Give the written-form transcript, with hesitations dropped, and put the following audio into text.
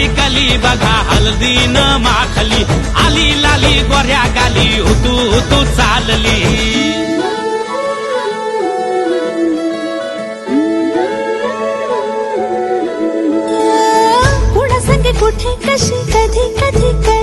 कली बघा हळदीन माखली, आली लाली गोऱ्या गाली, हुतू हुतू चालली. कुठे कशी कधी कधी